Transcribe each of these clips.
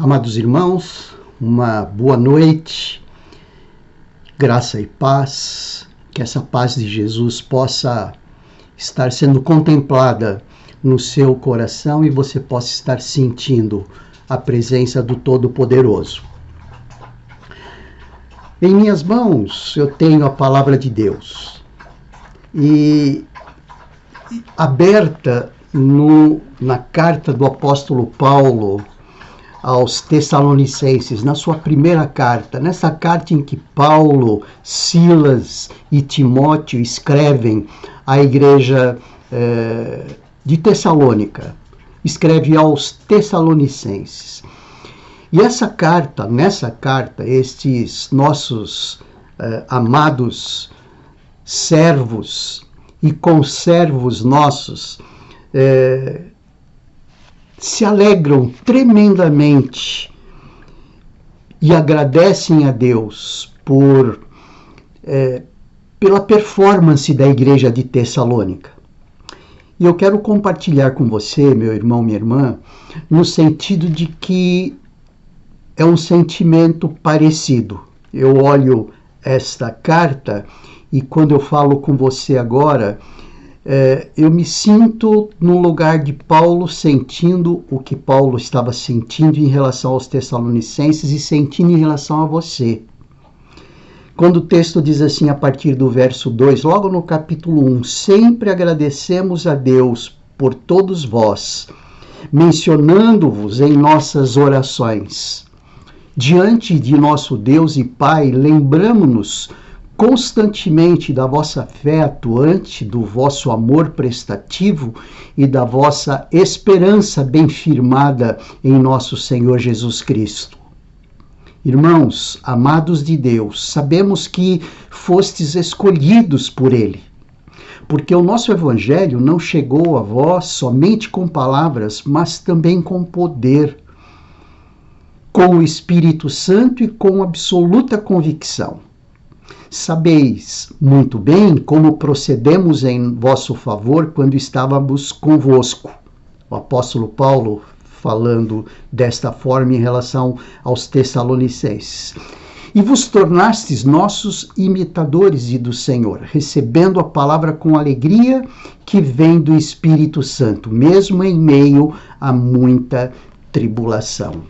Amados irmãos, uma boa noite, graça e paz, que essa paz de Jesus possa estar sendo contemplada no seu coração e você possa estar sentindo a presença do Todo-Poderoso. Em minhas mãos eu tenho a palavra de Deus e aberta na carta do apóstolo Paulo aos Tessalonicenses, na sua primeira carta, nessa carta em que Paulo, Silas e Timóteo escrevem à igreja de Tessalônica, escreve aos Tessalonicenses. E nessa carta, estes nossos amados servos e conservos nossos se alegram tremendamente e agradecem a Deus pela performance da igreja de Tessalônica. E eu quero compartilhar com você, meu irmão, minha irmã, no sentido de que é um sentimento parecido. Eu olho esta carta e quando eu falo com você agora, eu me sinto no lugar de Paulo, sentindo o que Paulo estava sentindo em relação aos Tessalonicenses e sentindo em relação a você. Quando o texto diz assim, a partir do verso 2, logo no capítulo 1, sempre agradecemos a Deus por todos vós, mencionando-vos em nossas orações. Diante de nosso Deus e Pai, lembramo-nos constantemente da vossa fé atuante, do vosso amor prestativo e da vossa esperança bem firmada em nosso Senhor Jesus Cristo. Irmãos, amados de Deus, sabemos que fostes escolhidos por Ele, porque o nosso Evangelho não chegou a vós somente com palavras, mas também com poder, com o Espírito Santo e com absoluta convicção. Sabeis muito bem como procedemos em vosso favor quando estávamos convosco. O apóstolo Paulo falando desta forma em relação aos Tessalonicenses. E vos tornastes nossos imitadores e do Senhor, recebendo a palavra com alegria que vem do Espírito Santo, mesmo em meio a muita tribulação.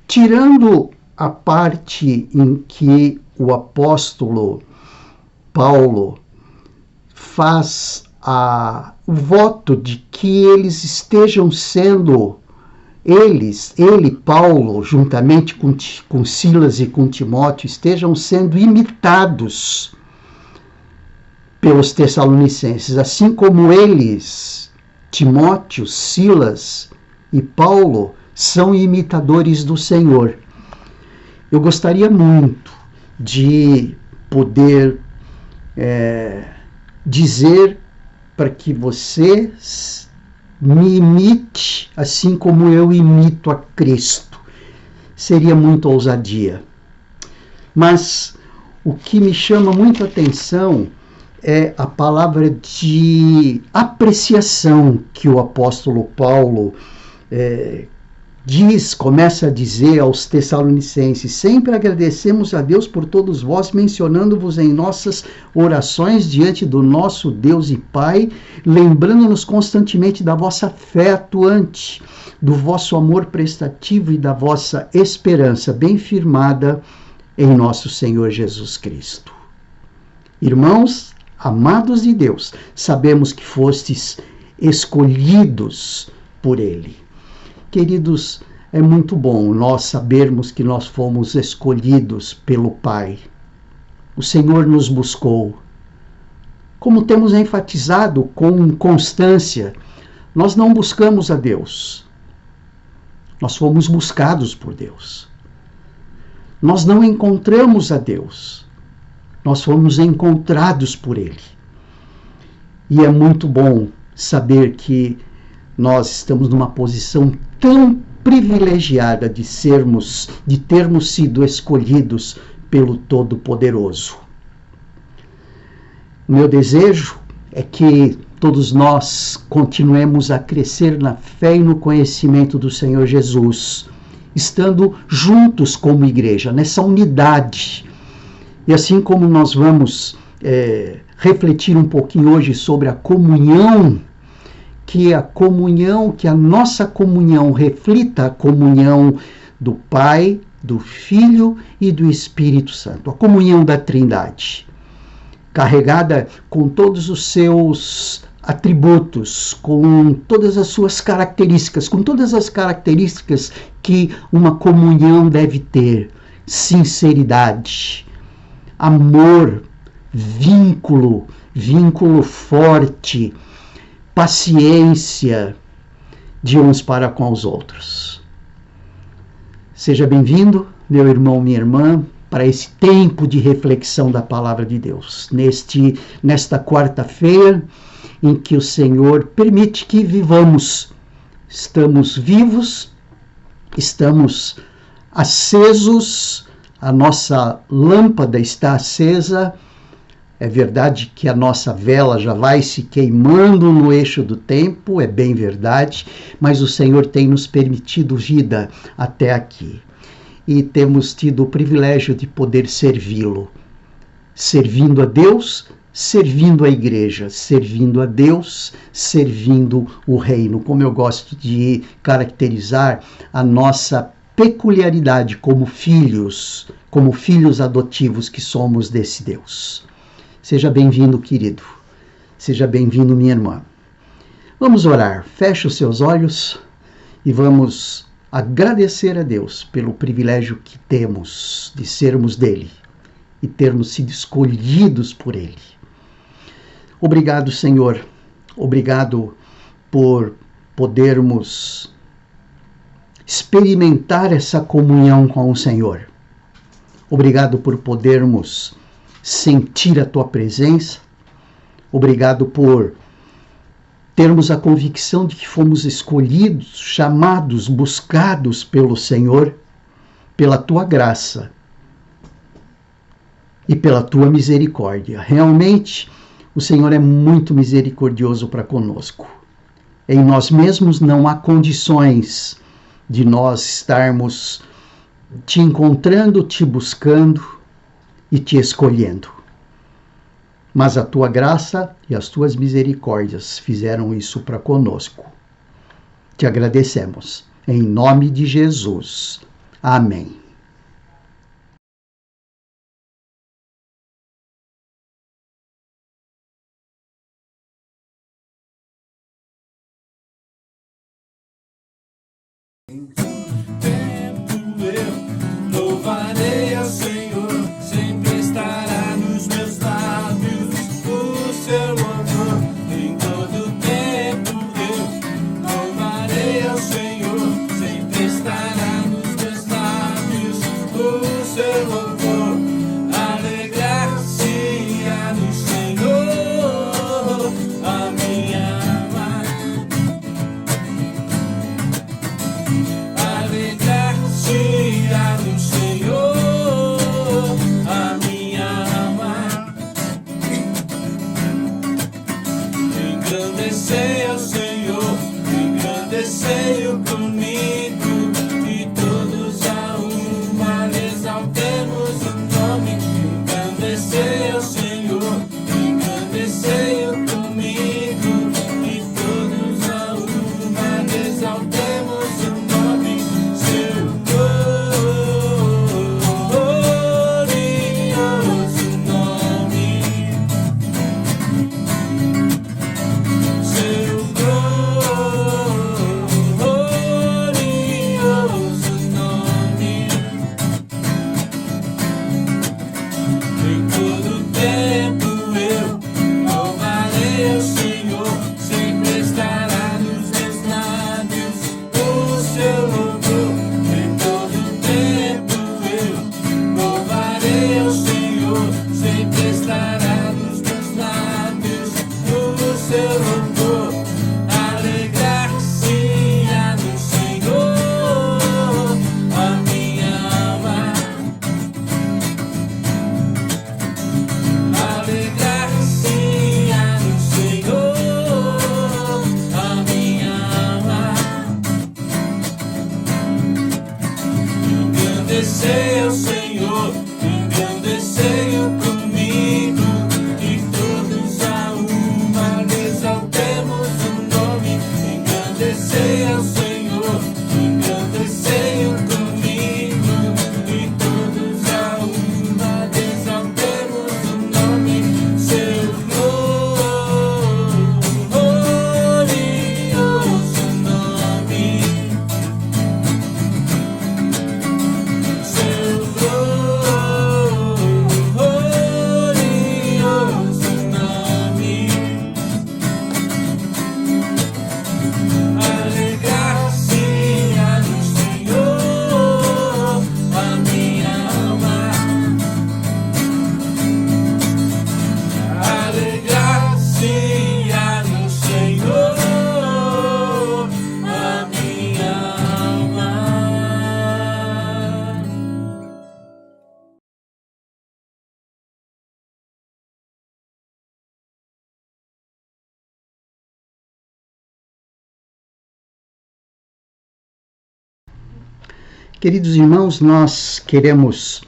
Tirando a parte em que o apóstolo Paulo faz o voto de que eles estejam sendo, ele, Paulo, juntamente com Silas e com Timóteo, estejam sendo imitados pelos Tessalonicenses, assim como eles, Timóteo, Silas e Paulo, são imitadores do Senhor. Eu gostaria muito de poder dizer para que você me imite assim como eu imito a Cristo. Seria muita ousadia. Mas o que me chama muito a atenção é a palavra de apreciação que o apóstolo Paulo começa a dizer aos Tessalonicenses: sempre agradecemos a Deus por todos vós, mencionando-vos em nossas orações diante do nosso Deus e Pai, lembrando-nos constantemente da vossa fé atuante, do vosso amor prestativo e da vossa esperança bem firmada em nosso Senhor Jesus Cristo. Irmãos, amados de Deus, sabemos que fostes escolhidos por Ele. Queridos, é muito bom nós sabermos que nós fomos escolhidos pelo Pai. O Senhor nos buscou. Como temos enfatizado com constância, nós não buscamos a Deus. Nós fomos buscados por Deus. Nós não encontramos a Deus. Nós fomos encontrados por Ele. E é muito bom saber que nós estamos numa posição tão privilegiada de termos sido escolhidos pelo Todo-Poderoso. O meu desejo é que todos nós continuemos a crescer na fé e no conhecimento do Senhor Jesus estando juntos como igreja, nessa unidade. E assim como nós vamos refletir um pouquinho hoje sobre a comunhão, que a nossa comunhão reflita a comunhão do Pai, do Filho e do Espírito Santo, a comunhão da Trindade, carregada com todos os seus atributos, com todas as suas características, com todas as características que uma comunhão deve ter: sinceridade, amor, vínculo forte, paciência de uns para com os outros. Seja bem-vindo, meu irmão, minha irmã, para esse tempo de reflexão da Palavra de Deus, nesta quarta-feira em que o Senhor permite que vivamos. Estamos vivos, estamos acesos, a nossa lâmpada está acesa. É verdade que a nossa vela já vai se queimando no eixo do tempo, é bem verdade, mas o Senhor tem nos permitido vida até aqui. E temos tido o privilégio de poder servi-lo, servindo a Deus, servindo a igreja, servindo a Deus, servindo o reino, como eu gosto de caracterizar a nossa peculiaridade como filhos adotivos que somos desse Deus. Seja bem-vindo, querido. Seja bem-vindo, minha irmã. Vamos orar. Feche os seus olhos e vamos agradecer a Deus pelo privilégio que temos de sermos dele e termos sido escolhidos por ele. Obrigado, Senhor. Obrigado por podermos experimentar essa comunhão com o Senhor. Obrigado por podermos sentir a tua presença. Obrigado por termos a convicção de que fomos escolhidos, chamados, buscados pelo Senhor, pela tua graça e pela tua misericórdia. Realmente, o Senhor é muito misericordioso para conosco. Em nós mesmos não há condições de nós estarmos te encontrando, te buscando e te escolhendo. Mas a tua graça e as tuas misericórdias fizeram isso para conosco. Te agradecemos. Em nome de Jesus. Amém. Em todo tempo eu louvarei ao Senhor, sempre estará nos meus lábios o seu amor. Em todo tempo eu louvarei ao Senhor, sempre estará nos meus lábios o seu amor. Alegrar-se no Senhor, a minha alma. Alegrar-se no Senhor, a minha alma. Engrandecei ao Senhor, engrandecei-o comigo, e todos a uma exaltemos o nome. Engrandecei ao Senhor, engrandecei-o comigo, e todos a uma exaltemos o nome. Seu glorioso nome, seu glorioso Queridos irmãos, nós queremos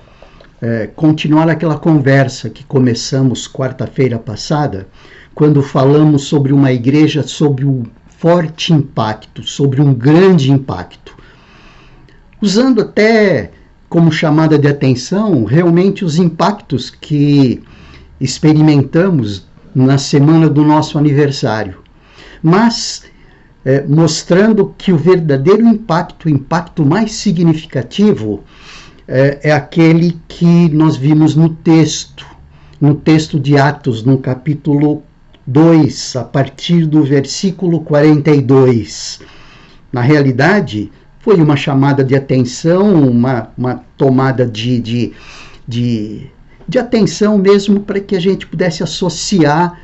continuar aquela conversa que começamos quarta-feira passada, quando falamos sobre uma igreja sob um forte impacto, sobre um grande impacto. Usando até como chamada de atenção realmente os impactos que experimentamos na semana do nosso aniversário. Mas mostrando que o verdadeiro impacto, o impacto mais significativo, é aquele que nós vimos no texto de Atos, no capítulo 2, a partir do versículo 42. Na realidade, foi uma chamada de atenção, uma tomada de atenção mesmo para que a gente pudesse associar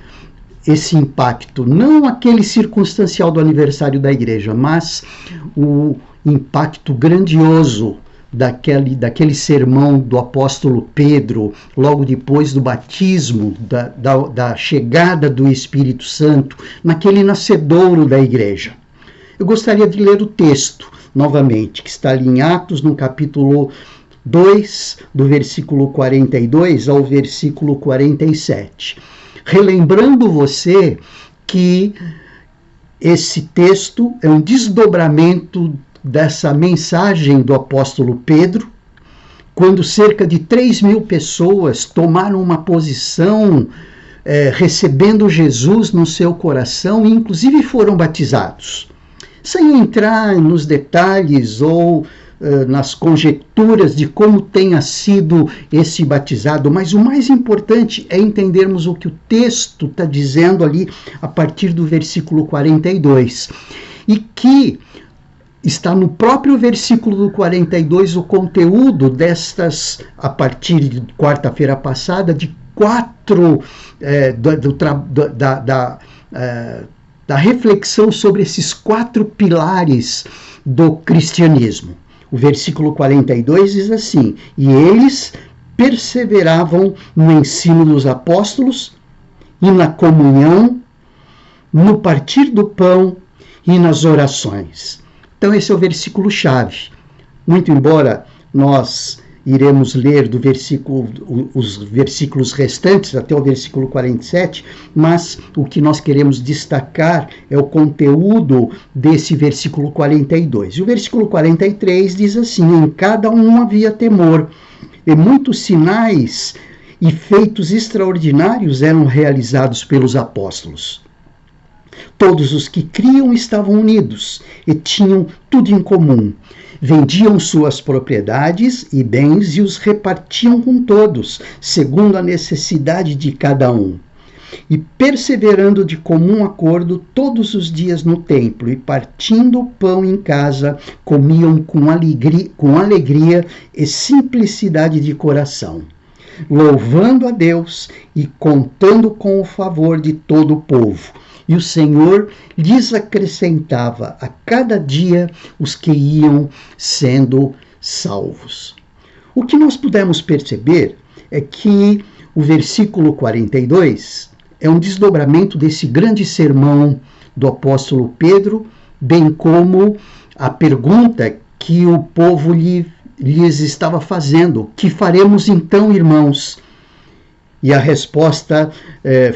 esse impacto, não aquele circunstancial do aniversário da igreja, mas o impacto grandioso daquele sermão do apóstolo Pedro, logo depois do batismo, da chegada do Espírito Santo, naquele nascedouro da igreja. Eu gostaria de ler o texto novamente, que está ali em Atos, no capítulo 2, do versículo 42 ao versículo 47. Relembrando você que esse texto é um desdobramento dessa mensagem do apóstolo Pedro, quando cerca de 3.000 pessoas tomaram uma posição recebendo Jesus no seu coração e inclusive foram batizados. Sem entrar nos detalhes ou nas conjecturas de como tenha sido esse batizado, mas o mais importante é entendermos o que o texto está dizendo ali a partir do versículo 42, e que está no próprio versículo do 42 o conteúdo destas, a partir de quarta-feira passada, de da reflexão sobre esses 4 pilares do cristianismo. O versículo 42 diz assim: e eles perseveravam no ensino dos apóstolos e na comunhão, no partir do pão e nas orações. Então esse é o versículo-chave. Muito embora nós iremos ler os versículos restantes até o versículo 47, mas o que nós queremos destacar é o conteúdo desse versículo 42. E o versículo 43 diz assim: em cada um havia temor, e muitos sinais e feitos extraordinários eram realizados pelos apóstolos. Todos os que criam estavam unidos e tinham tudo em comum. Vendiam suas propriedades e bens e os repartiam com todos, segundo a necessidade de cada um. E perseverando de comum acordo todos os dias no templo e partindo o pão em casa, comiam com alegria e simplicidade de coração, louvando a Deus e contando com o favor de todo o povo. E o Senhor lhes acrescentava a cada dia os que iam sendo salvos. O que nós pudemos perceber é que o versículo 42 é um desdobramento desse grande sermão do apóstolo Pedro, bem como a pergunta que o povo lhes estava fazendo: que faremos então, irmãos? E a resposta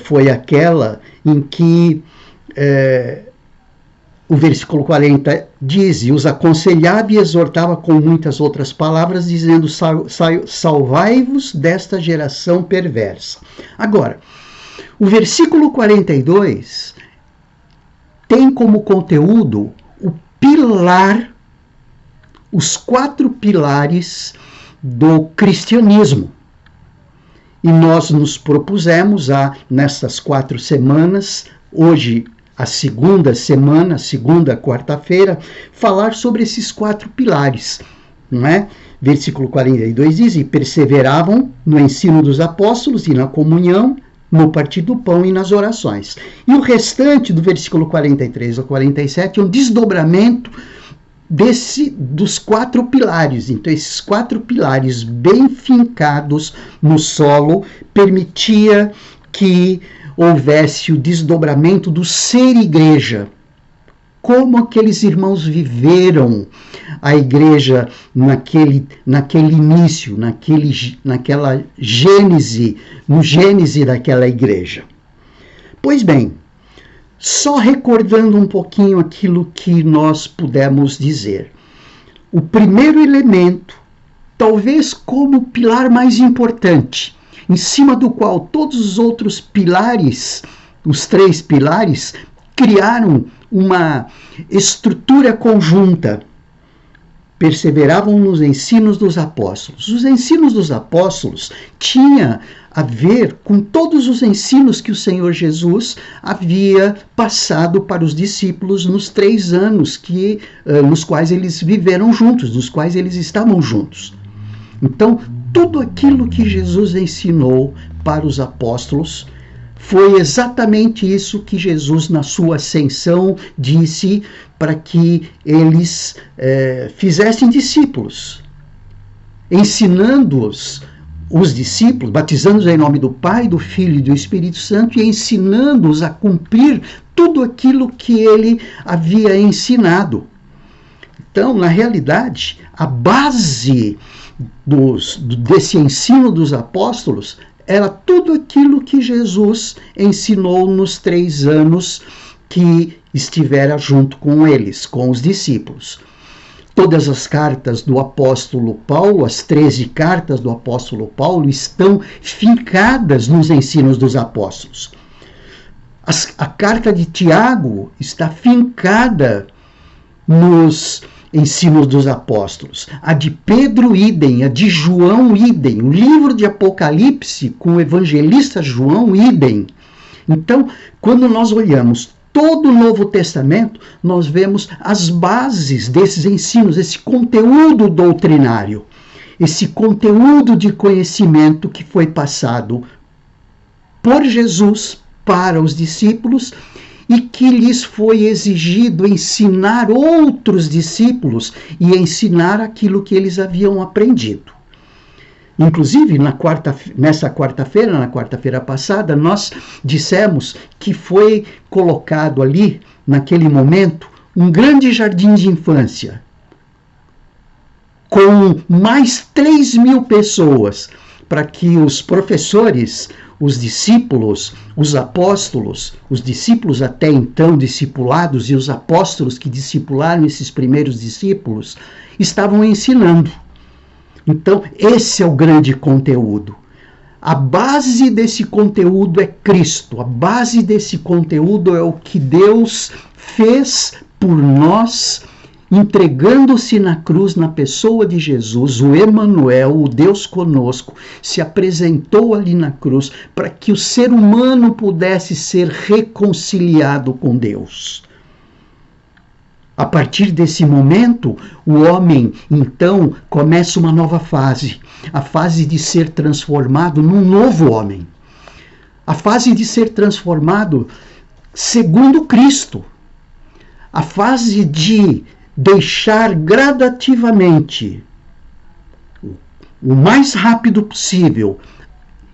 foi aquela em que o versículo 40 diz: e os aconselhava e exortava com muitas outras palavras, dizendo: salvai-vos desta geração perversa. Agora, o versículo 42 tem como conteúdo o pilar, os 4 pilares do cristianismo. E nós nos propusemos nessas 4 semanas, hoje a segunda semana, segunda quarta-feira, falar sobre esses 4 pilares, não é? Versículo 42 diz: e perseveravam no ensino dos apóstolos e na comunhão, no partir do pão e nas orações. E o restante do versículo 43 ao 47 é um desdobramento dos 4 pilares. Então, esses 4 pilares bem fincados no solo permitia que houvesse o desdobramento do ser igreja. Como aqueles irmãos viveram a igreja naquele início, naquela gênese, no gênese daquela igreja. Pois bem, só recordando um pouquinho aquilo que nós pudemos dizer. O primeiro elemento, talvez como o pilar mais importante, em cima do qual todos os outros pilares, os 3 pilares, criaram uma estrutura conjunta. Perseveravam nos ensinos dos apóstolos. Os ensinos dos apóstolos tinham a ver com todos os ensinos que o Senhor Jesus havia passado para os discípulos nos 3 anos nos quais eles viveram juntos, nos quais eles estavam juntos. Então, tudo aquilo que Jesus ensinou para os apóstolos foi exatamente isso que Jesus, na sua ascensão, disse para que eles fizessem discípulos, ensinando-os, os discípulos, batizando-os em nome do Pai, do Filho e do Espírito Santo, e ensinando-os a cumprir tudo aquilo que ele havia ensinado. Então, na realidade, a base desse ensino dos apóstolos era tudo aquilo que Jesus ensinou nos 3 anos que estivera junto com eles, com os discípulos. Todas as cartas do apóstolo Paulo, as 13 cartas do apóstolo Paulo, estão fincadas nos ensinos dos apóstolos. A carta de Tiago está fincada nos ensinos dos apóstolos. A de Pedro, idem. A de João, idem. O livro de Apocalipse, com o evangelista João, idem. Então, quando nós olhamos todo o Novo Testamento, nós vemos as bases desses ensinos, esse conteúdo doutrinário, esse conteúdo de conhecimento que foi passado por Jesus para os discípulos e que lhes foi exigido ensinar outros discípulos e ensinar aquilo que eles haviam aprendido. Inclusive, na quarta-feira passada, nós dissemos que foi colocado ali, naquele momento, um grande jardim de infância, com mais 3.000 pessoas, para que os professores, os discípulos, os apóstolos, os discípulos até então discipulados e os apóstolos que discipularam esses primeiros discípulos, estavam ensinando. Então, esse é o grande conteúdo. A base desse conteúdo é Cristo. A base desse conteúdo é o que Deus fez por nós, entregando-se na cruz na pessoa de Jesus, o Emanuel, o Deus conosco, se apresentou ali na cruz para que o ser humano pudesse ser reconciliado com Deus. A partir desse momento, o homem, então, começa uma nova fase. A fase de ser transformado num novo homem. A fase de ser transformado segundo Cristo. A fase de deixar gradativamente, o mais rápido possível,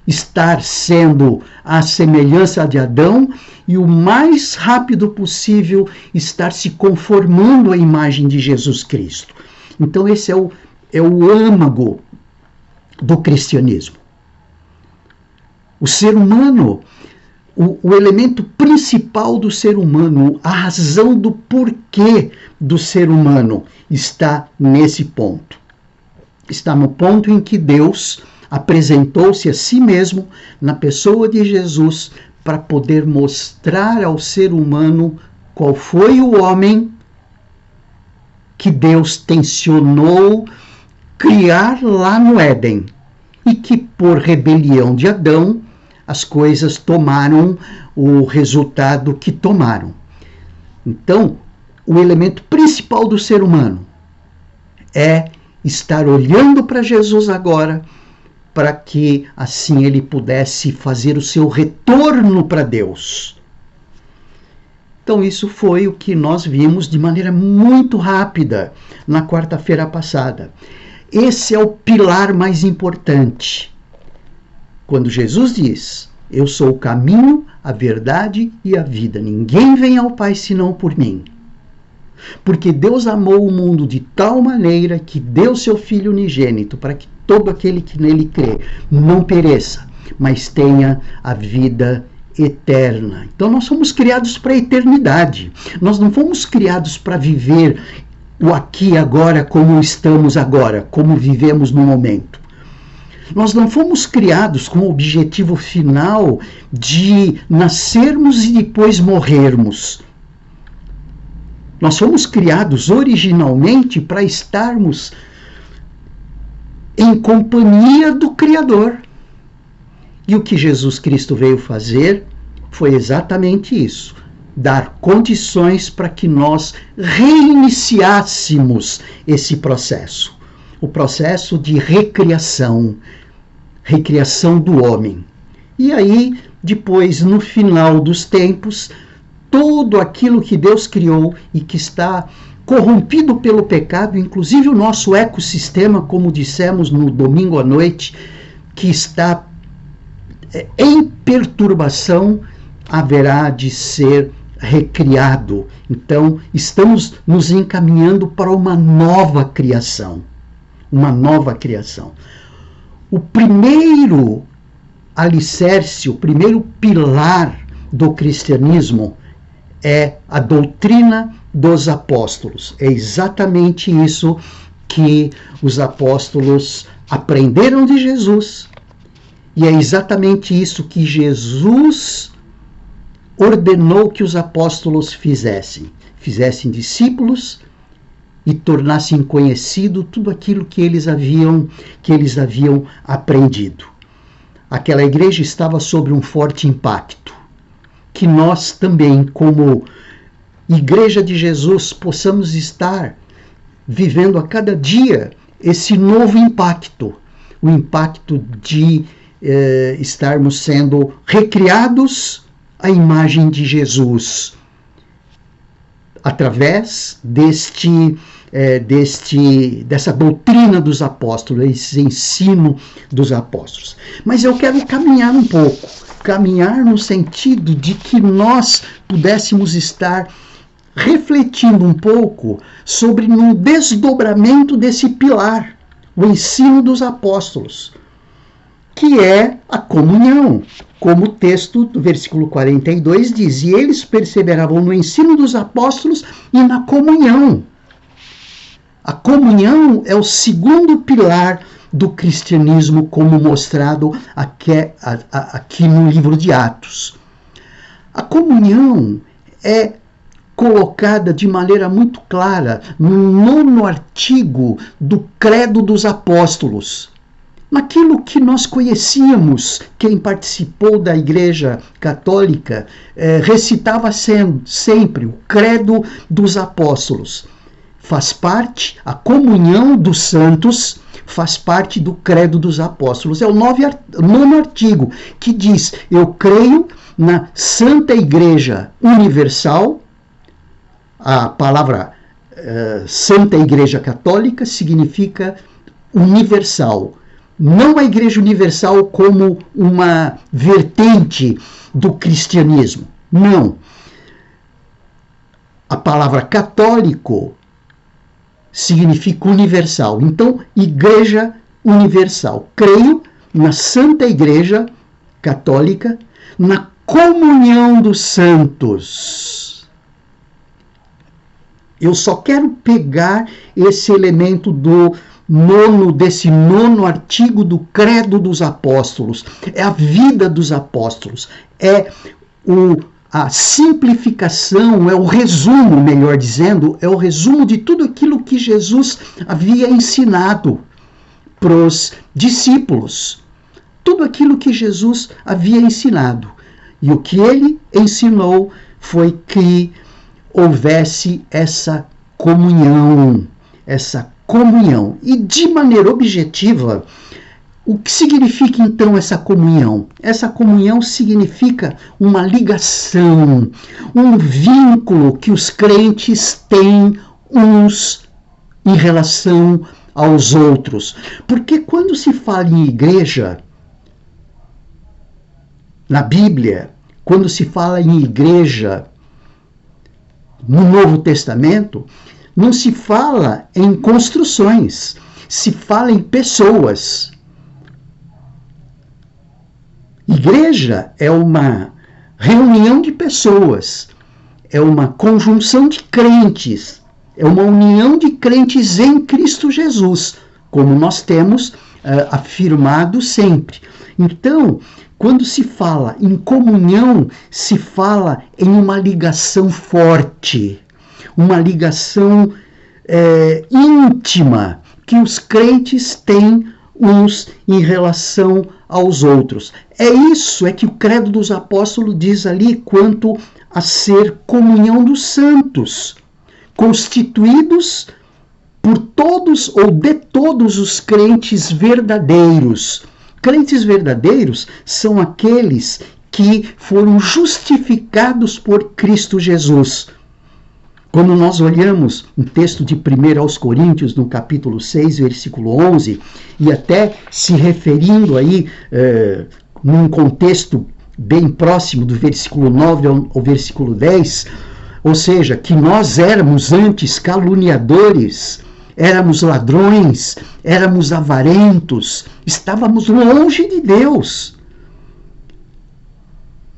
estar sendo a semelhança de Adão e o mais rápido possível estar se conformando à imagem de Jesus Cristo. Então esse é o âmago do cristianismo. O ser humano, o elemento principal do ser humano, a razão do porquê do ser humano está nesse ponto. Está no ponto em que Deus apresentou-se a si mesmo na pessoa de Jesus para poder mostrar ao ser humano qual foi o homem que Deus tensionou criar lá no Éden e que por rebelião de Adão as coisas tomaram o resultado que tomaram. Então, o elemento principal do ser humano é estar olhando para Jesus agora, para que assim ele pudesse fazer o seu retorno para Deus. Então isso foi o que nós vimos de maneira muito rápida na quarta-feira passada. Esse é o pilar mais importante. Quando Jesus diz, eu sou o caminho, a verdade e a vida. Ninguém vem ao Pai senão por mim. Porque Deus amou o mundo de tal maneira que deu seu Filho unigênito para que todo aquele que nele crê não pereça, mas tenha a vida eterna. Então nós fomos criados para a eternidade. Nós não fomos criados para viver o aqui e agora como estamos agora, como vivemos no momento. Nós não fomos criados com o objetivo final de nascermos e depois morrermos. Nós fomos criados originalmente para estarmos em companhia do Criador. E o que Jesus Cristo veio fazer foi exatamente isso: dar condições para que nós reiniciássemos esse processo. O processo de recriação do homem. E aí, depois, no final dos tempos, tudo aquilo que Deus criou e que está corrompido pelo pecado, inclusive o nosso ecossistema, como dissemos no domingo à noite, que está em perturbação, haverá de ser recriado. Então, estamos nos encaminhando para uma nova criação. Uma nova criação. O primeiro alicerce, o primeiro pilar do cristianismo é a doutrina dos apóstolos. É exatamente isso que os apóstolos aprenderam de Jesus. E é exatamente isso que Jesus ordenou que os apóstolos fizessem. Fizessem discípulos e tornassem conhecido tudo aquilo que eles haviam aprendido. Aquela igreja estava sob um forte impacto. Que nós também, como Igreja de Jesus, possamos estar vivendo a cada dia esse novo impacto. O impacto de estarmos sendo recriados à imagem de Jesus, através dessa doutrina dos apóstolos, esse ensino dos apóstolos. Mas eu quero caminhar um pouco, caminhar no sentido de que nós pudéssemos estar refletindo um pouco sobre um desdobramento desse pilar, o ensino dos apóstolos, que é a comunhão. Como o texto do versículo 42 diz: e eles perseveravam no ensino dos apóstolos e na comunhão. A comunhão é o segundo pilar do cristianismo, como mostrado aqui no livro de Atos. A comunhão é colocada de maneira muito clara no 9º artigo do Credo dos Apóstolos. Naquilo que nós conhecíamos, quem participou da Igreja Católica recitava sempre o Credo dos Apóstolos. Faz parte, a comunhão dos santos faz parte do Credo dos Apóstolos. É o 9º artigo, que diz: eu creio na Santa Igreja Universal. A palavra Santa Igreja Católica significa universal. Não a Igreja Universal como uma vertente do cristianismo. Não. A palavra católico significa universal. Então, Igreja Universal. Creio na Santa Igreja Católica, na comunhão dos santos. Eu só quero pegar esse elemento desse nono artigo do Credo dos Apóstolos. É a vida dos apóstolos. É a simplificação, é o resumo, melhor dizendo, é o resumo de tudo aquilo que Jesus havia ensinado para os discípulos. Tudo aquilo que Jesus havia ensinado. E o que ele ensinou foi que houvesse essa comunhão. E de maneira objetiva, o que significa então essa comunhão? Essa comunhão significa uma ligação, um vínculo que os crentes têm uns em relação aos outros. Porque quando se fala em igreja, na Bíblia, quando se fala em igreja, no Novo Testamento, não se fala em construções, se fala em pessoas. Igreja é uma reunião de pessoas, é uma conjunção de crentes, é uma união de crentes em Cristo Jesus, como nós temos afirmado sempre. Então, quando se fala em comunhão, se fala em uma ligação forte, uma ligação íntima que os crentes têm uns em relação aos outros. É isso que o Credo dos Apóstolos diz ali quanto a ser comunhão dos santos, constituídos por todos ou de todos os crentes verdadeiros. Crentes verdadeiros são aqueles que foram justificados por Cristo Jesus. Quando nós olhamos um texto de 1 aos Coríntios, no capítulo 6, versículo 11, e até se referindo aí num contexto bem próximo do versículo 9 ao versículo 10, ou seja, que nós éramos antes caluniadores, éramos ladrões, éramos avarentos, estávamos longe de Deus.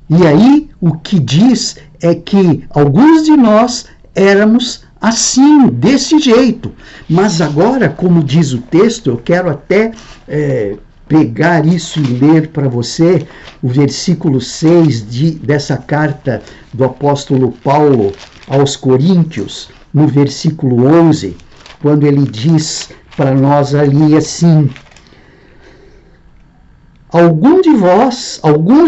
E aí o que diz é que alguns de nós éramos assim, desse jeito. Mas agora, como diz o texto, eu quero até pegar isso e ler para você o versículo 6 dessa carta do apóstolo Paulo aos Coríntios, no versículo 11, quando ele diz para nós ali assim: alguns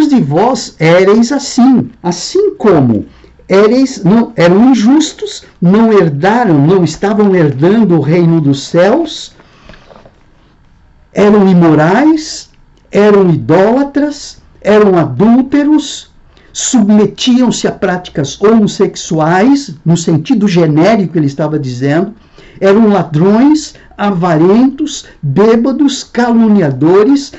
de vós éreis assim como eram injustos, não estavam herdando o reino dos céus, eram imorais, eram idólatras, eram adúlteros, submetiam-se a práticas homossexuais, no sentido genérico ele estava dizendo, eram ladrões, avarentos, bêbados, caluniadores,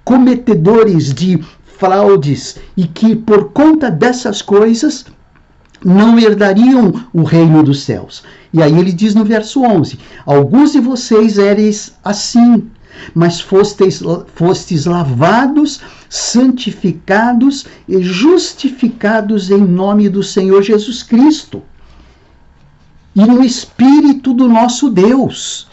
cometedores de fraudes, e que por conta dessas coisas não herdariam o reino dos céus. E aí ele diz no verso 11: alguns de vocês éreis assim, mas fostes lavados, santificados e justificados em nome do Senhor Jesus Cristo e no Espírito do nosso Deus.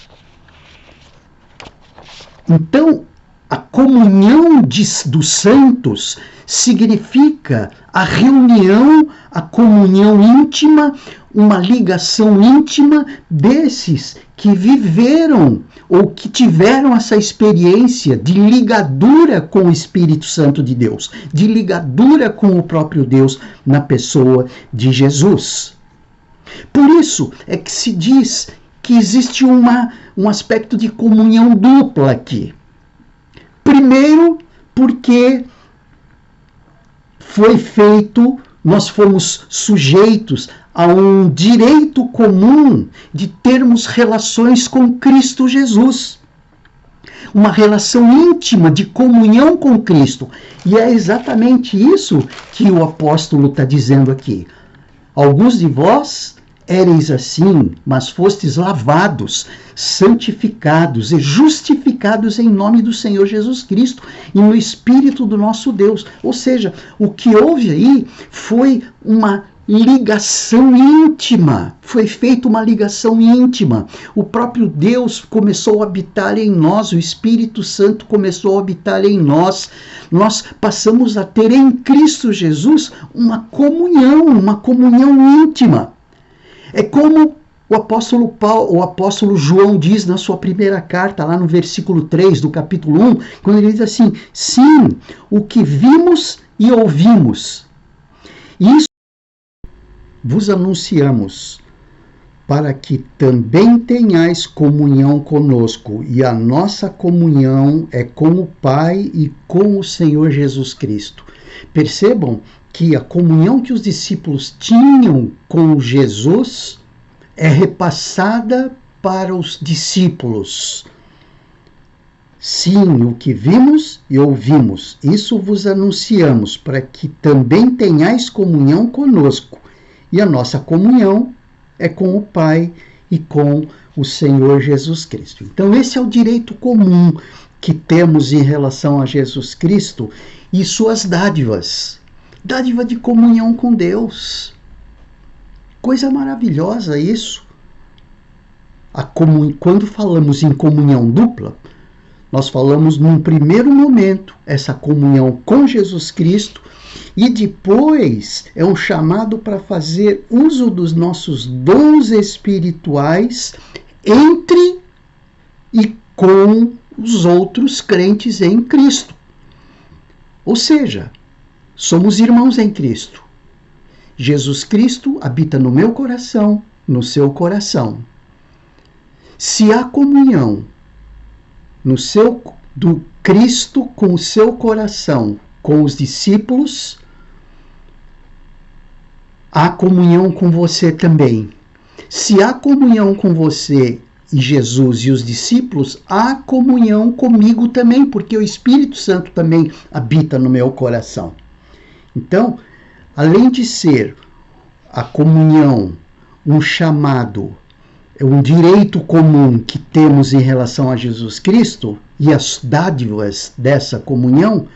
Então, a comunhão dos santos significa a reunião, a comunhão íntima, uma ligação íntima desses que viveram ou que tiveram essa experiência de ligadura com o Espírito Santo de Deus, de ligadura com o próprio Deus na pessoa de Jesus. Por isso é que se diz que existe um aspecto de comunhão dupla aqui. Primeiro, porque nós fomos sujeitos a um direito comum de termos relações com Cristo Jesus. Uma relação íntima de comunhão com Cristo. E é exatamente isso que o apóstolo está dizendo aqui. Alguns de vós éreis assim, mas fostes lavados, santificados e justificados em nome do Senhor Jesus Cristo e no Espírito do nosso Deus. Ou seja, o que houve aí foi uma ligação íntima, foi feita uma ligação íntima. O próprio Deus começou a habitar em nós, o Espírito Santo começou a habitar em nós. Nós passamos a ter em Cristo Jesus uma comunhão íntima. É como o apóstolo João diz na sua primeira carta, lá no versículo 3 do capítulo 1, quando ele diz assim: sim, o que vimos e ouvimos, isso vos anunciamos, para que também tenhais comunhão conosco, e a nossa comunhão é com o Pai e com o Senhor Jesus Cristo. Percebam que a comunhão que os discípulos tinham com Jesus é repassada para os discípulos. Sim, o que vimos e ouvimos, isso vos anunciamos, para que também tenhais comunhão conosco. E a nossa comunhão é com o Pai e com o Senhor Jesus Cristo. Então esse é o direito comum que temos em relação a Jesus Cristo e suas dádivas. Dádiva de comunhão com Deus. Coisa maravilhosa isso. Quando falamos em comunhão dupla, nós falamos num primeiro momento essa comunhão com Jesus Cristo e depois é um chamado para fazer uso dos nossos dons espirituais entre e com os outros crentes em Cristo. Ou seja, somos irmãos em Cristo. Jesus Cristo habita no meu coração, no seu coração. Se há comunhão do Cristo com o seu coração, com os discípulos, há comunhão com você também. Se há comunhão com você e Jesus e os discípulos, há comunhão comigo também, porque o Espírito Santo também habita no meu coração. Então, além de ser a comunhão um chamado, um direito comum que temos em relação a Jesus Cristo e as dádivas dessa comunhão,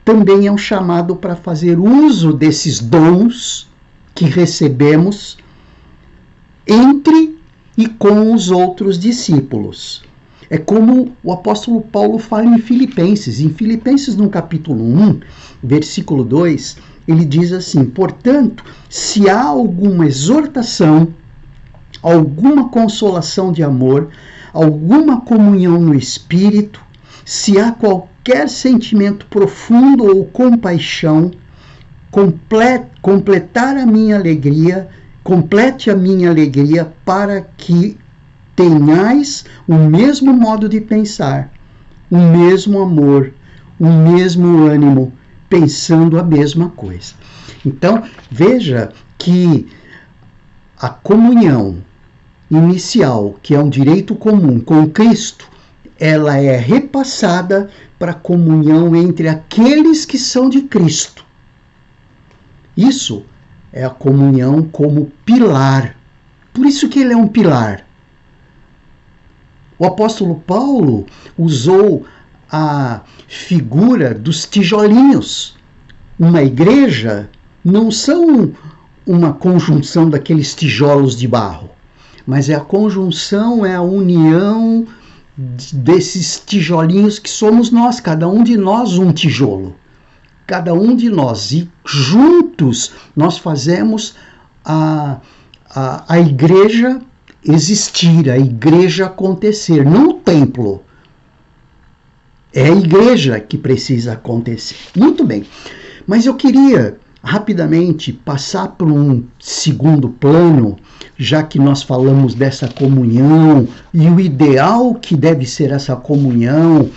também é um chamado para fazer uso desses dons que recebemos entre e com os outros discípulos. É como o apóstolo Paulo fala em Filipenses. Em Filipenses, no capítulo 1, versículo 2, ele diz assim: portanto, se há alguma exortação, alguma consolação de amor, alguma comunhão no Espírito, se há qualquer sentimento profundo ou compaixão, complete a minha alegria para que tenhais o mesmo modo de pensar, o mesmo amor, o mesmo ânimo, pensando a mesma coisa. Então, veja que a comunhão inicial, que é um direito comum com Cristo, ela é repassada para a comunhão entre aqueles que são de Cristo. Isso é a comunhão como pilar. Por isso que ele é um pilar. O apóstolo Paulo usou a figura dos tijolinhos. Uma igreja não são uma conjunção daqueles tijolos de barro, mas é a união desses tijolinhos que somos nós, cada um de nós um tijolo. Cada um de nós, e juntos nós fazemos a igreja existir, a igreja acontecer, não o templo. É a igreja que precisa acontecer. Muito bem, mas eu queria rapidamente passar para um segundo plano, já que nós falamos dessa comunhão e o ideal que deve ser essa comunhão.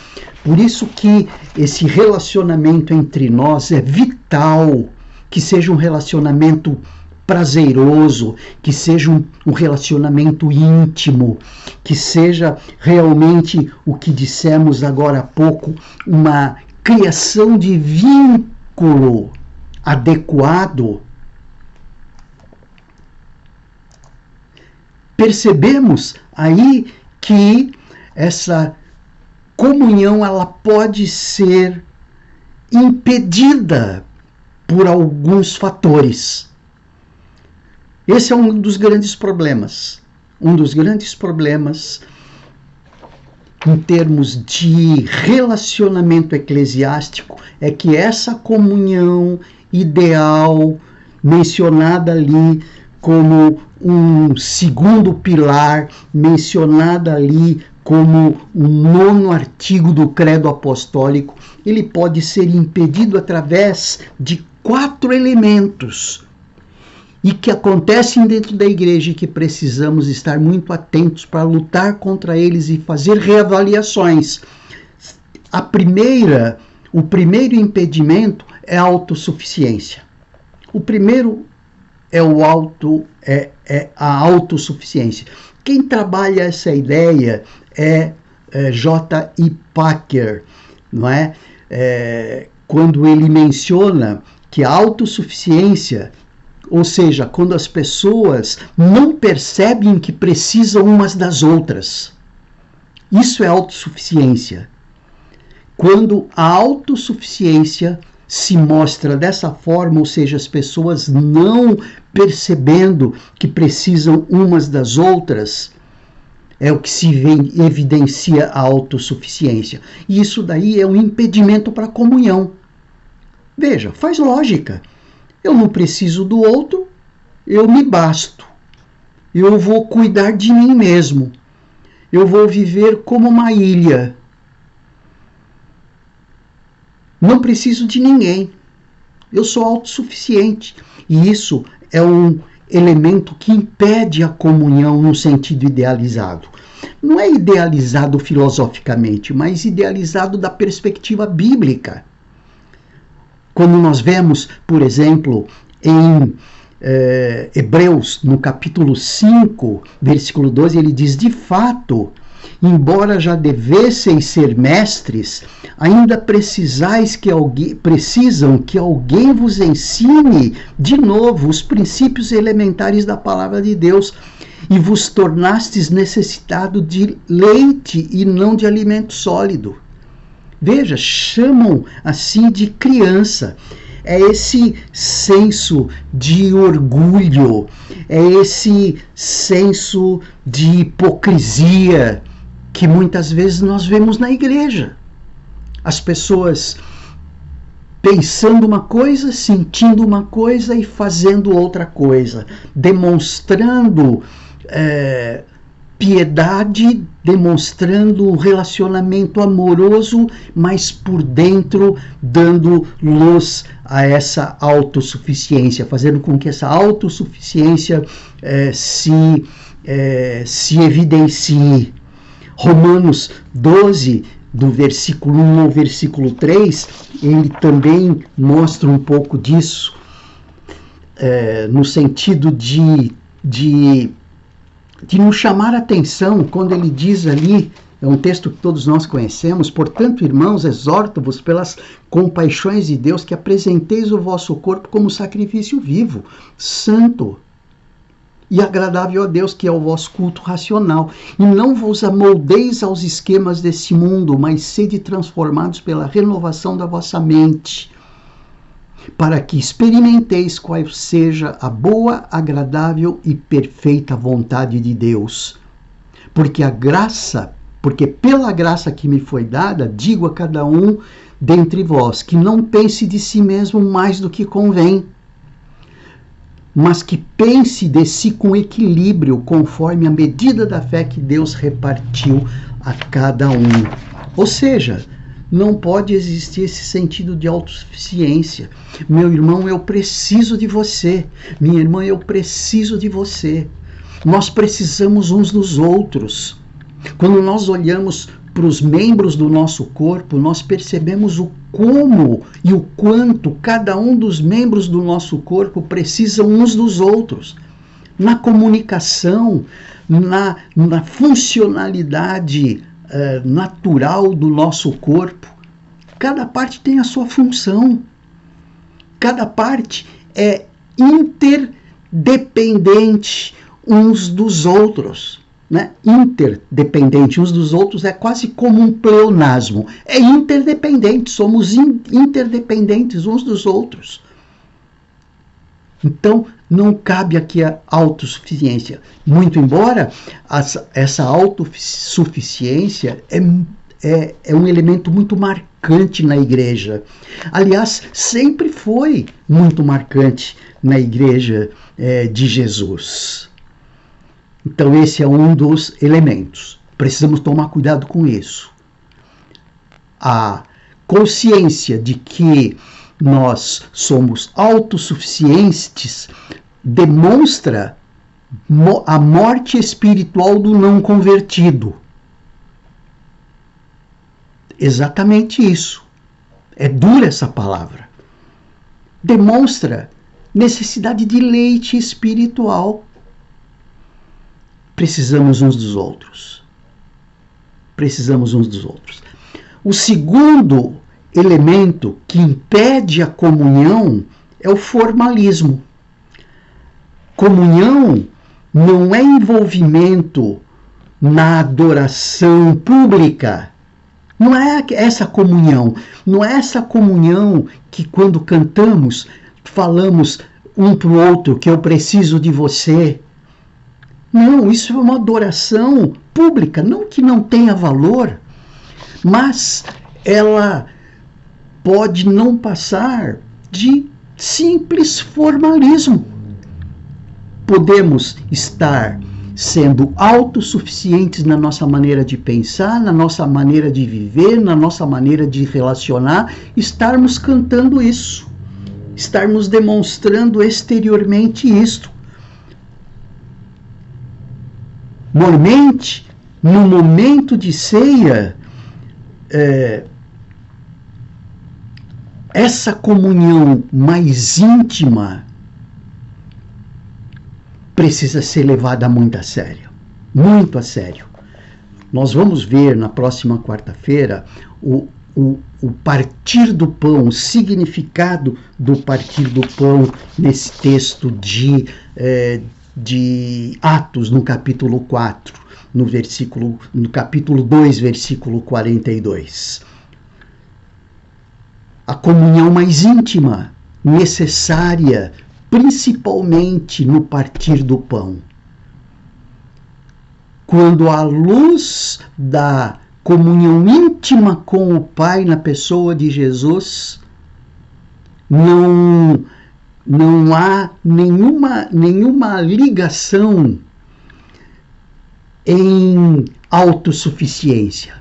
Por isso que esse relacionamento entre nós é vital, que seja um relacionamento prazeroso, que seja um relacionamento íntimo, que seja realmente o que dissemos agora há pouco, uma criação de vínculo adequado. Percebemos aí que essa comunhão ela pode ser impedida por alguns fatores. Esse é um dos grandes problemas. Um dos grandes problemas em termos de relacionamento eclesiástico é que essa comunhão ideal, mencionada ali como um segundo pilar, mencionada ali como o 9º artigo do Credo Apostólico, ele pode ser impedido através de 4 elementos e que acontecem dentro da igreja e que precisamos estar muito atentos para lutar contra eles e fazer reavaliações. O primeiro impedimento é a autossuficiência. O primeiro é a autossuficiência. Quem trabalha essa ideia é J.I. Packer, não é? Quando ele menciona que a autossuficiência, Ou seja, quando as pessoas não percebem que precisam umas das outras. Isso é autossuficiência. Quando a autossuficiência se mostra dessa forma, ou seja, as pessoas não percebendo que precisam umas das outras, é o que se evidencia a autossuficiência. E isso daí é um impedimento para a comunhão. Veja, faz lógica. Eu não preciso do outro, eu me basto. Eu vou cuidar de mim mesmo. Eu vou viver como uma ilha. Não preciso de ninguém. Eu sou autossuficiente. E isso é um elemento que impede a comunhão no sentido idealizado. Não é idealizado filosoficamente, mas idealizado da perspectiva bíblica. Quando nós vemos, por exemplo, em Hebreus, no capítulo 5, versículo 12, ele diz: de fato, embora já devesseis ser mestres, ainda precisam que alguém vos ensine de novo os princípios elementares da palavra de Deus, e vos tornastes necessitado de leite e não de alimento sólido. Veja, chamam assim de criança. É esse senso de orgulho, é esse senso de hipocrisia que muitas vezes nós vemos na igreja. As pessoas pensando uma coisa, sentindo uma coisa e fazendo outra coisa, demonstrando piedade, demonstrando um relacionamento amoroso, mas por dentro dando luz a essa autossuficiência, fazendo com que essa autossuficiência se evidencie. Romanos 12, do versículo 1 ao versículo 3, ele também mostra um pouco disso, no sentido de nos chamar a atenção, quando ele diz ali, é um texto que todos nós conhecemos: portanto, irmãos, exorto-vos pelas compaixões de Deus que apresenteis o vosso corpo como sacrifício vivo, santo e agradável a Deus, que é o vosso culto racional. E não vos amoldeis aos esquemas desse mundo, mas sede transformados pela renovação da vossa mente, para que experimenteis qual seja a boa, agradável e perfeita vontade de Deus. Porque pela graça que me foi dada, digo a cada um dentre vós, que não pense de si mesmo mais do que convém, mas que pense de si com equilíbrio, conforme a medida da fé que Deus repartiu a cada um. Ou seja, não pode existir esse sentido de autossuficiência. Meu irmão, eu preciso de você. Minha irmã, eu preciso de você. Nós precisamos uns dos outros. Quando nós olhamos para os membros do nosso corpo, nós percebemos o como e o quanto cada um dos membros do nosso corpo precisam uns dos outros. Na comunicação, na funcionalidade natural do nosso corpo. Cada parte tem a sua função. Cada parte é interdependente uns dos outros. Né? Interdependente uns dos outros é quase como um pleonasmo. É interdependente, somos interdependentes uns dos outros. Então, não cabe aqui a autossuficiência. Muito embora essa autossuficiência é um elemento muito marcante na igreja. Aliás, sempre foi muito marcante na igreja de Jesus. Então, esse é um dos elementos. Precisamos tomar cuidado com isso. A consciência de que nós somos autossuficientes demonstra a morte espiritual do não convertido. Exatamente isso. É dura essa palavra. Demonstra necessidade de leite espiritual. Precisamos uns dos outros. Precisamos uns dos outros. O segundo elemento que impede a comunhão é o formalismo. Comunhão não é envolvimento na adoração pública. Não é essa comunhão. Não é essa comunhão que quando cantamos, falamos um para o outro que eu preciso de você. Não, isso é uma adoração pública. Não que não tenha valor, mas ela pode não passar de simples formalismo. Podemos estar sendo autossuficientes na nossa maneira de pensar, na nossa maneira de viver, na nossa maneira de relacionar, estarmos cantando isso, estarmos demonstrando exteriormente isto. Normalmente, no momento de ceia, essa comunhão mais íntima precisa ser levada muito a sério. Muito a sério. Nós vamos ver na próxima quarta-feira o partir do pão, o significado do partir do pão nesse texto de Atos, no capítulo 4, no capítulo 2, versículo 42. A comunhão mais íntima, necessária, principalmente no partir do pão. Quando a luz da comunhão íntima com o Pai na pessoa de Jesus, não há nenhuma ligação em autossuficiência.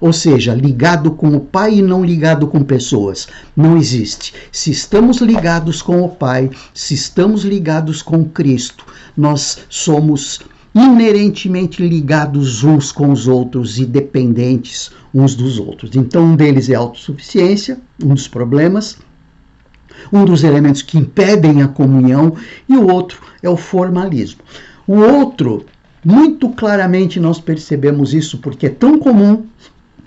Ou seja, ligado com o Pai e não ligado com pessoas. Não existe. Se estamos ligados com o Pai, se estamos ligados com Cristo, nós somos inerentemente ligados uns com os outros e dependentes uns dos outros. Então, um deles é a autossuficiência, um dos problemas, um dos elementos que impedem a comunhão, e o outro é o formalismo. O outro, muito claramente nós percebemos isso porque é tão comum,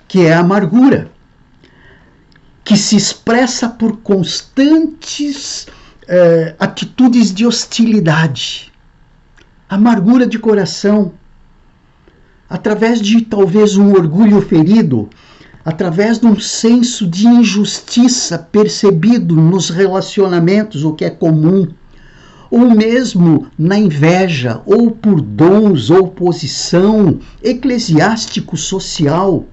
que é a amargura, que se expressa por constantes atitudes de hostilidade, amargura de coração, através de talvez um orgulho ferido, através de um senso de injustiça percebido nos relacionamentos, o que é comum, ou mesmo na inveja, ou por dons ou posição eclesiástico-social,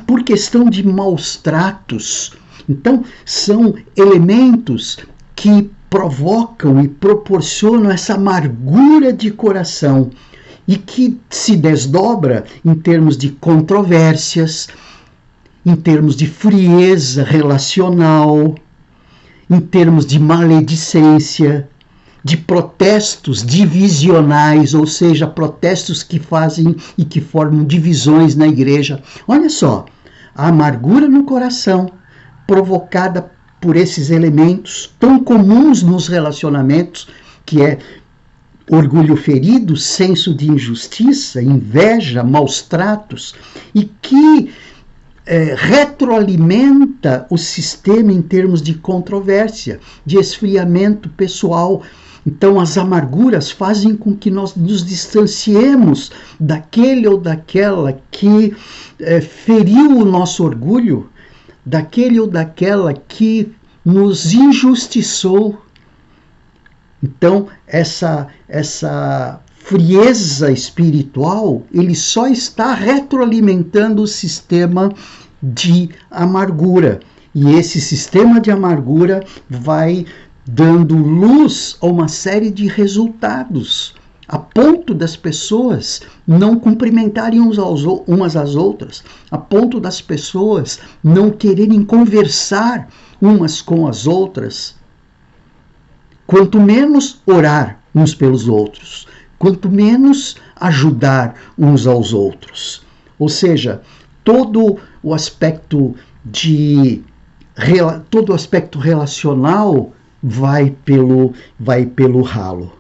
por questão de maus tratos. Então, são elementos que provocam e proporcionam essa amargura de coração e que se desdobra em termos de controvérsias, em termos de frieza relacional, em termos de maledicência, de protestos divisionais, ou seja, protestos que fazem e que formam divisões na igreja. Olha só, a amargura no coração provocada por esses elementos tão comuns nos relacionamentos, que é orgulho ferido, senso de injustiça, inveja, maus tratos, e que retroalimenta o sistema em termos de controvérsia, de esfriamento pessoal. Então, as amarguras fazem com que nós nos distanciemos daquele ou daquela que feriu o nosso orgulho, daquele ou daquela que nos injustiçou. Então, essa frieza espiritual, ele só está retroalimentando o sistema de amargura. E esse sistema de amargura vai dando luz a uma série de resultados, a ponto das pessoas não cumprimentarem umas às outras, a ponto das pessoas não quererem conversar umas com as outras, quanto menos orar uns pelos outros, quanto menos ajudar uns aos outros. Ou seja, todo o aspecto relacional vai pelo ralo.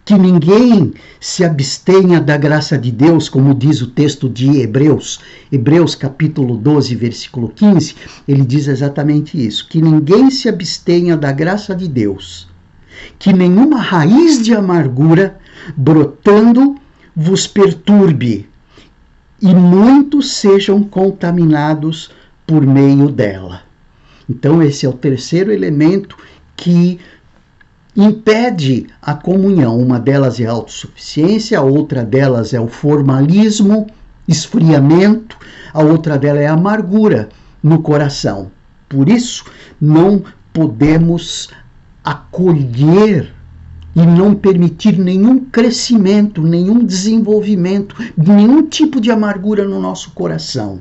Que ninguém se abstenha da graça de Deus, como diz o texto de Hebreus capítulo 12, versículo 15, ele diz exatamente isso, que ninguém se abstenha da graça de Deus, que nenhuma raiz de amargura brotando vos perturbe, e muitos sejam contaminados por meio dela. Então esse é o terceiro elemento que impede a comunhão. Uma delas é a autossuficiência, a outra delas é o formalismo, esfriamento, a outra delas é a amargura no coração. Por isso, não podemos acolher e não permitir nenhum crescimento, nenhum desenvolvimento, nenhum tipo de amargura no nosso coração.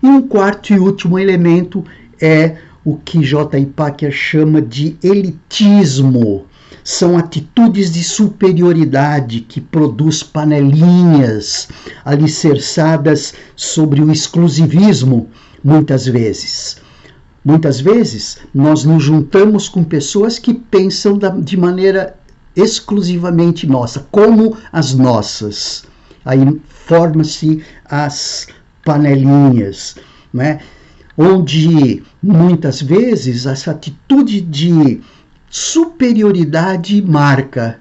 E um quarto e último elemento é o que J.I. Packer chama de elitismo. São atitudes de superioridade que produz panelinhas alicerçadas sobre o exclusivismo, muitas vezes. Muitas vezes nós nos juntamos com pessoas que pensam de maneira exclusivamente nossa, como as nossas. Aí formam-se as panelinhas, né? Onde muitas vezes essa atitude de superioridade marca: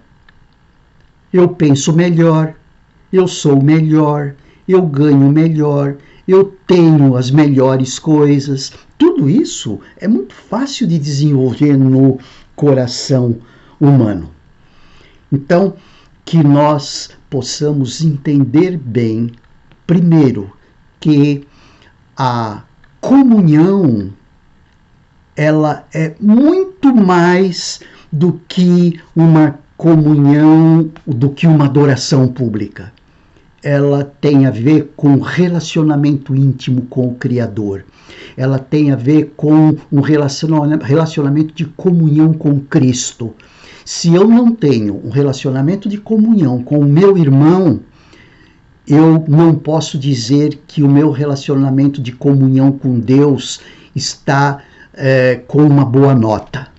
eu penso melhor, eu sou melhor, eu ganho melhor, eu tenho as melhores coisas. Tudo isso é muito fácil de desenvolver no coração humano. Então, que nós possamos entender bem, primeiro, que a comunhão, ela é muito mais do que uma comunhão, do que uma adoração pública. Ela tem a ver com relacionamento íntimo com o Criador. Ela tem a ver com um relacionamento de comunhão com Cristo. Se eu não tenho um relacionamento de comunhão com o meu irmão, eu não posso dizer que o meu relacionamento de comunhão com Deus está com uma boa nota.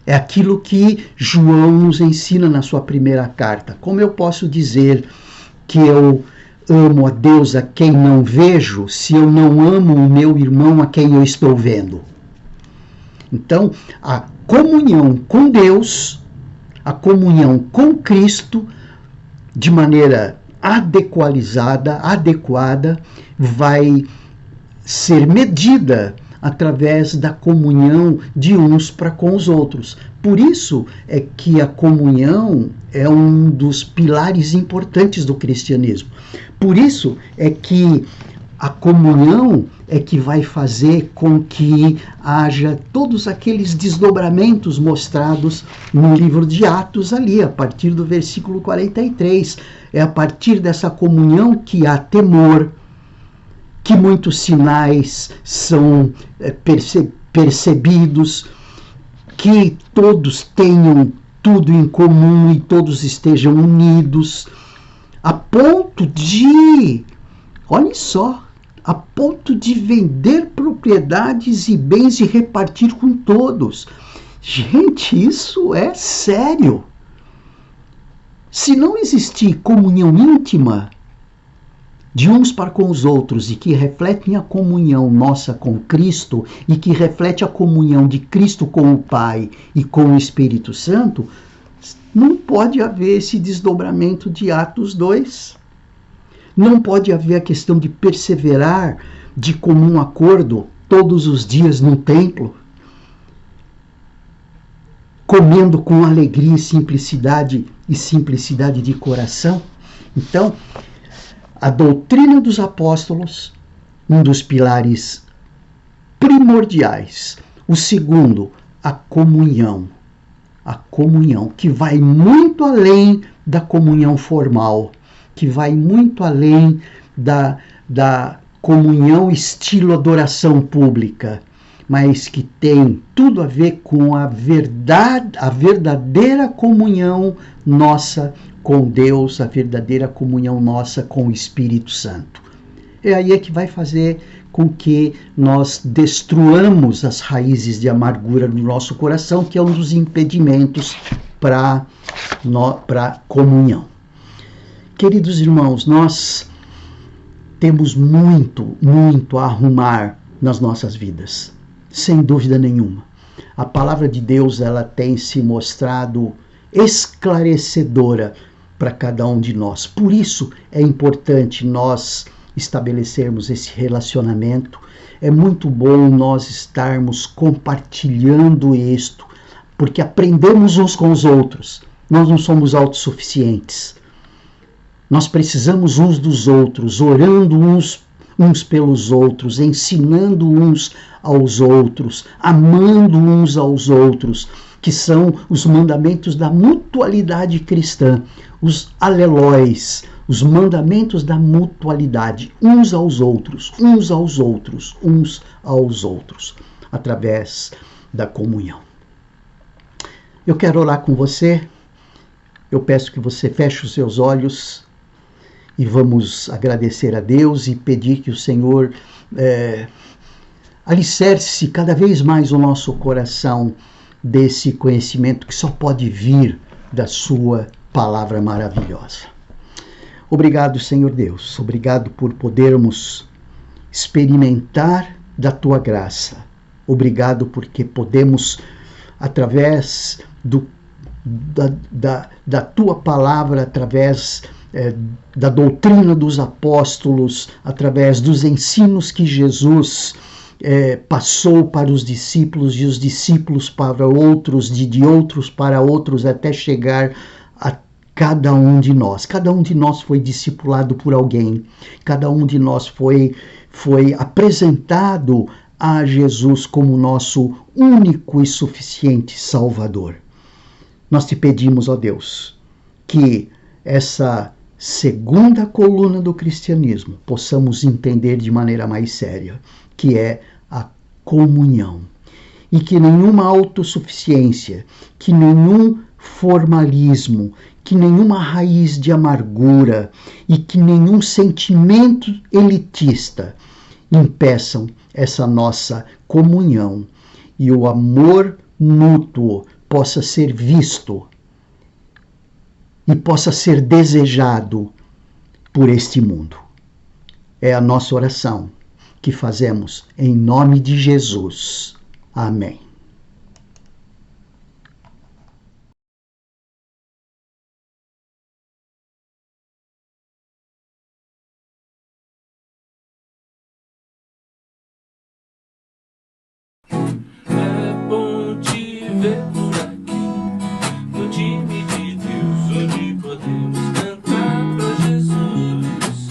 É aquilo que João nos ensina na sua primeira carta. Como eu posso dizer que eu amo a Deus a quem não vejo, se eu não amo o meu irmão a quem eu estou vendo? Então, a comunhão com Deus, a comunhão com Cristo, de maneira adequada, vai ser medida através da comunhão de uns para com os outros. Por isso é que a comunhão é um dos pilares importantes do cristianismo. Por isso é que a comunhão é que vai fazer com que haja todos aqueles desdobramentos mostrados no livro de Atos ali, a partir do versículo 43. É a partir dessa comunhão que há temor, que muitos sinais são percebidos, que todos tenham tudo em comum e todos estejam unidos, a ponto de, olhem só, a ponto de vender propriedades e bens e repartir com todos. Gente, isso é sério. Se não existir comunhão íntima de uns para com os outros e que refletem a comunhão nossa com Cristo e que reflete a comunhão de Cristo com o Pai e com o Espírito Santo, não pode haver esse desdobramento de Atos 2. Não pode haver a questão de perseverar de comum acordo todos os dias no templo, comendo com alegria e simplicidade de coração. Então, a doutrina dos apóstolos, um dos pilares primordiais. O segundo, a comunhão. A comunhão, que vai muito além da comunhão formal, que vai muito além da comunhão estilo adoração pública, mas que tem tudo a ver com a verdadeira comunhão nossa com Deus, a verdadeira comunhão nossa com o Espírito Santo. É aí que vai fazer com que nós destruamos as raízes de amargura no nosso coração, que é um dos impedimentos para a comunhão. Queridos irmãos, nós temos muito a arrumar nas nossas vidas, sem dúvida nenhuma. A palavra de Deus, ela tem se mostrado esclarecedora para cada um de nós. Por isso é importante nós estabelecermos esse relacionamento. É muito bom nós estarmos compartilhando isto, porque aprendemos uns com os outros. Nós não somos autossuficientes. Nós precisamos uns dos outros, orando uns pelos outros, ensinando uns aos outros, amando uns aos outros, que são os mandamentos da mutualidade cristã, os alelóis, os mandamentos da mutualidade, uns aos outros, uns aos outros, uns aos outros, através da comunhão. Eu quero orar com você. Eu peço que você feche os seus olhos e vamos agradecer a Deus e pedir que o Senhor alicerce cada vez mais o nosso coração desse conhecimento que só pode vir da sua palavra maravilhosa. Obrigado, Senhor Deus. Obrigado por podermos experimentar da tua graça. Obrigado porque podemos, através da tua palavra, através da doutrina dos apóstolos, através dos ensinos que Jesus passou para os discípulos e os discípulos para outros, de outros para outros, até chegar a cada um de nós. Cada um de nós foi discipulado por alguém, cada um de nós foi apresentado a Jesus como nosso único e suficiente Salvador. Nós te pedimos, ó Deus, que essa segunda coluna do cristianismo possamos entender de maneira mais séria, que é a comunhão. E que nenhuma autossuficiência, que nenhum formalismo, que nenhuma raiz de amargura e que nenhum sentimento elitista impeçam essa nossa comunhão e o amor mútuo possa ser visto e possa ser desejado por este mundo. É a nossa oração que fazemos em nome de Jesus. Amém. É bom te ver por aqui, no time de Deus, onde podemos cantar pra Jesus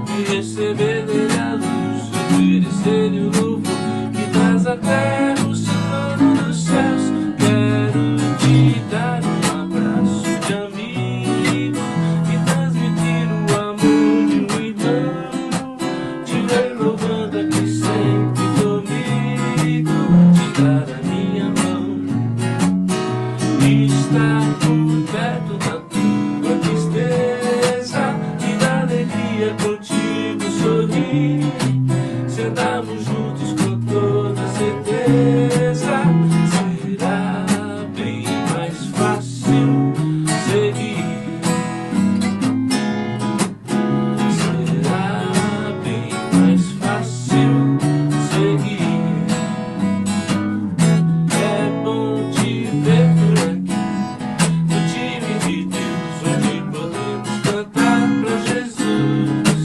e receber dele a luz, oferecer-lhe o louvor que traz até o trono dos céus. Quero te dar um abraço de amigo e transmitir o amor de um irmão, te ver louvando aqui sempre comigo, te dar a minha mão e estar por perto da tua tristeza e da alegria contigo sorrir. Sentarmos juntos com toda certeza, será bem mais fácil seguir. Será bem mais fácil seguir. É bom te ver por aqui, no time de Deus, onde podemos cantar pra Jesus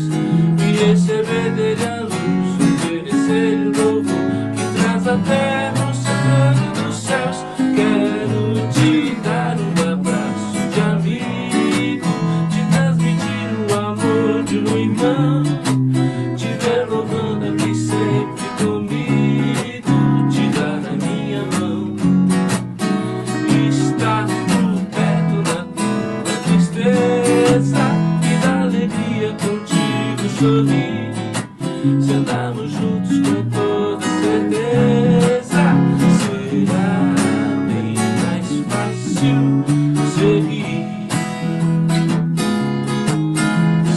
e receber dele a luz, oferecer-lhe o louvor que traz até no trono dos céus. Quero te dar um abraço de amigo, te transmitir o amor de um irmão, te ver louvando aqui sempre comigo, te dar a minha mão e estar por perto da tua tristeza e da alegria contigo sorrir. Se andarmos juntos com toda certeza, será bem mais fácil seguir.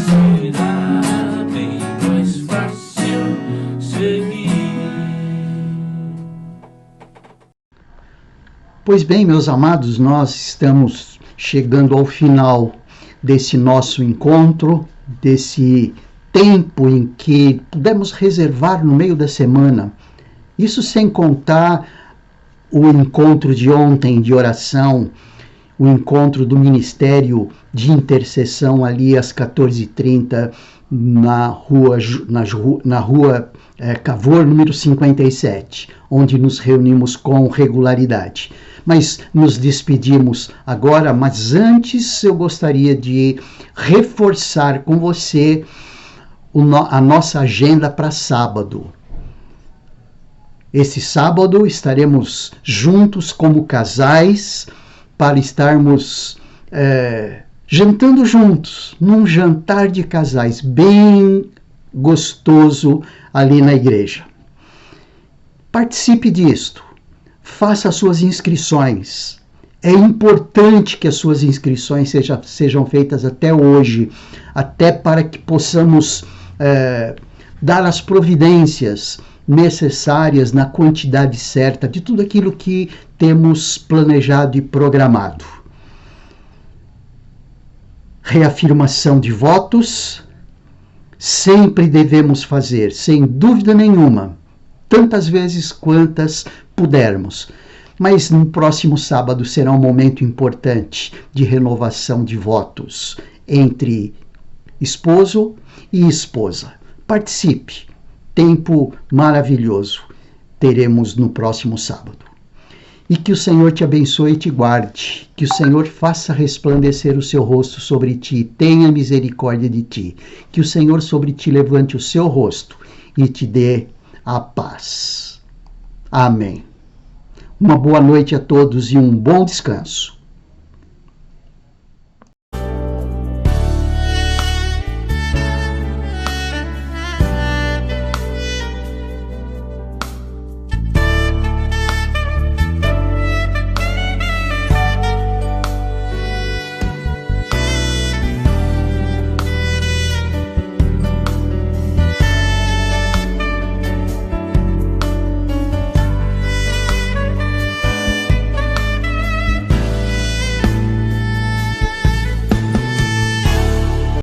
Será bem mais fácil seguir. Pois bem, meus amados, nós estamos chegando ao final desse nosso encontro, desse tempo em que pudemos reservar no meio da semana. Isso sem contar o encontro de ontem de oração, o encontro do Ministério de Intercessão ali às 14h30 na rua Cavour, número 57, onde nos reunimos com regularidade. Mas nos despedimos agora, mas antes eu gostaria de reforçar com você a nossa agenda para sábado. Esse sábado estaremos juntos como casais para estarmos jantando juntos, num jantar de casais bem gostoso ali na igreja. Participe disto, faça as suas inscrições. É importante que as suas inscrições sejam feitas até hoje, até para que possamos dar as providências necessárias na quantidade certa de tudo aquilo que temos planejado e programado. Reafirmação de votos, sempre devemos fazer, sem dúvida nenhuma, tantas vezes quantas pudermos. Mas no próximo sábado será um momento importante de renovação de votos entre esposo e esposa. Participe, tempo maravilhoso teremos no próximo sábado. E que o Senhor te abençoe e te guarde, que o Senhor faça resplandecer o seu rosto sobre ti e tenha misericórdia de ti, que o Senhor sobre ti levante o seu rosto e te dê a paz. Amém. Uma boa noite a todos e um bom descanso.